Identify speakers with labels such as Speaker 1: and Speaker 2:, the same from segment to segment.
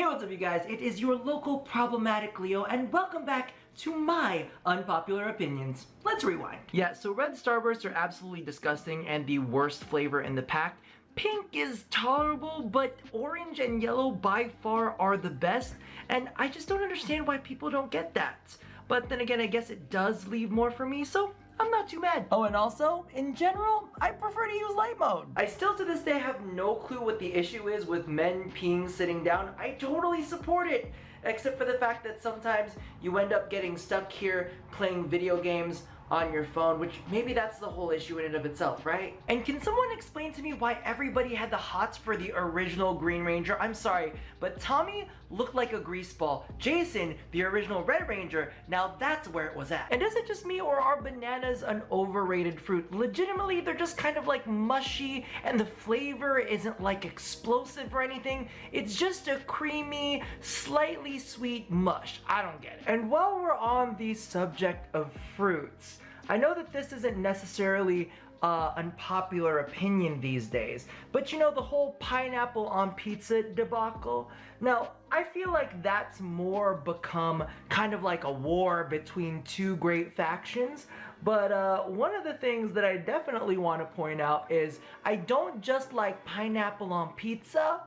Speaker 1: Hey, what's up you guys? It is your local problematic Leo and welcome back to my unpopular opinions. Let's rewind. Yeah, so red Starbursts are absolutely disgusting and the worst flavor in the pack. Pink is tolerable, but orange and yellow by far are the best, and I just don't understand why people don't get that. But then again, I guess it does leave more for me, so I'm not too mad. Oh, and also, in general, I prefer to use light mode. I still to this day have no clue what the issue is with men peeing sitting down. I totally support it, except for the fact that sometimes you end up getting stuck here playing video games on your phone, which maybe that's the whole issue in and of itself, right? And can someone explain to me why everybody had the hots for the original Green Ranger? I'm sorry, but Tommy looked like a grease ball. Jason, the original Red Ranger, now that's where it was at. And is it just me, or are bananas an overrated fruit? Legitimately, they're just kind of like mushy, and the flavor isn't like explosive or anything. It's just a creamy, slightly sweet mush. I don't get it. And while we're on the subject of fruits, I know that this isn't necessarily unpopular opinion these days, but you know, the whole pineapple on pizza debacle. Now, I feel like that's more become kind of like a war between two great factions, but one of the things that I definitely want to point out is I don't just like pineapple on pizza,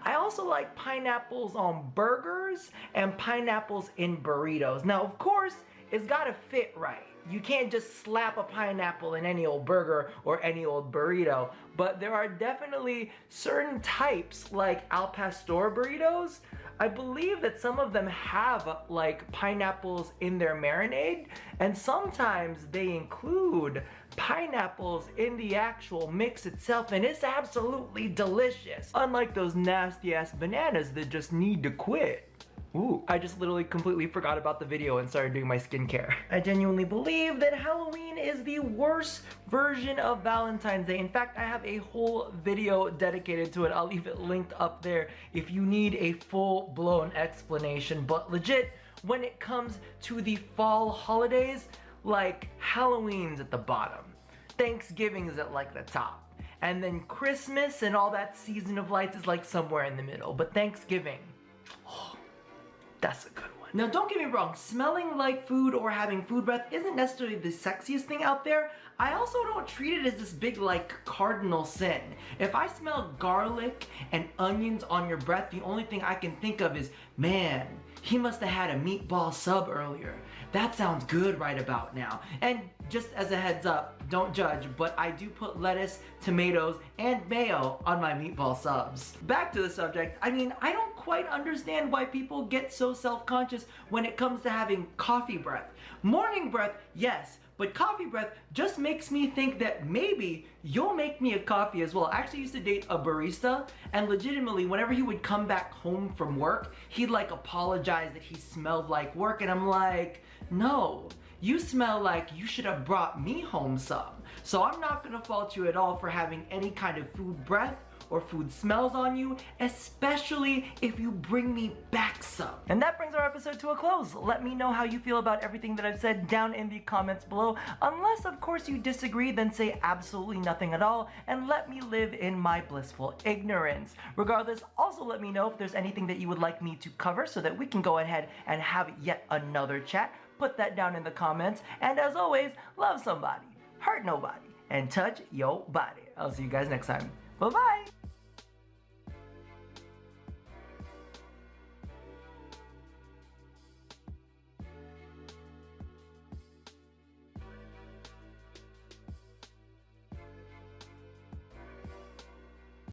Speaker 1: I also like pineapples on burgers and pineapples in burritos. Now, of course, it's gotta fit right. You can't just slap a pineapple in any old burger or any old burrito, but there are definitely certain types like al pastor burritos. I believe that some of them have like pineapples in their marinade, and sometimes they include pineapples in the actual mix itself, and it's absolutely delicious. Unlike those nasty ass bananas that just need to quit. Ooh, I just literally completely forgot about the video and started doing my skincare. I genuinely believe that Halloween is the worst version of Valentine's Day. In fact, I have a whole video dedicated to it. I'll leave it linked up there if you need a full-blown explanation. But legit, when it comes to the fall holidays, like Halloween's at the bottom, Thanksgiving is at like the top, and then Christmas and all that season of lights is like somewhere in the middle. But Thanksgiving, oh, that's a good one. Now, don't get me wrong, smelling like food or having food breath isn't necessarily the sexiest thing out there. I also don't treat it as this big, like, cardinal sin. If I smell garlic and onions on your breath, the only thing I can think of is, man, he must have had a meatball sub earlier. That sounds good right about now. And just as a heads up, don't judge, but I do put lettuce, tomatoes, and mayo on my meatball subs. Back to the subject, I mean, I don't quite understand why people get so self-conscious when it comes to having coffee breath. Morning breath, yes, but coffee breath just makes me think that maybe you'll make me a coffee as well. I actually used to date a barista, and legitimately, whenever he would come back home from work, he'd like apologize that he smelled like work, and I'm like, no. You smell like you should have brought me home some. So I'm not gonna fault you at all for having any kind of food breath or food smells on you, especially if you bring me back some. And that brings our episode to a close. Let me know how you feel about everything that I've said down in the comments below. Unless, of course, you disagree, then say absolutely nothing at all, and let me live in my blissful ignorance. Regardless, also let me know if there's anything that you would like me to cover so that we can go ahead and have yet another chat. Put that down in the comments, and as always, love somebody, hurt nobody, and touch your body. I'll see you guys next time. Bye-bye!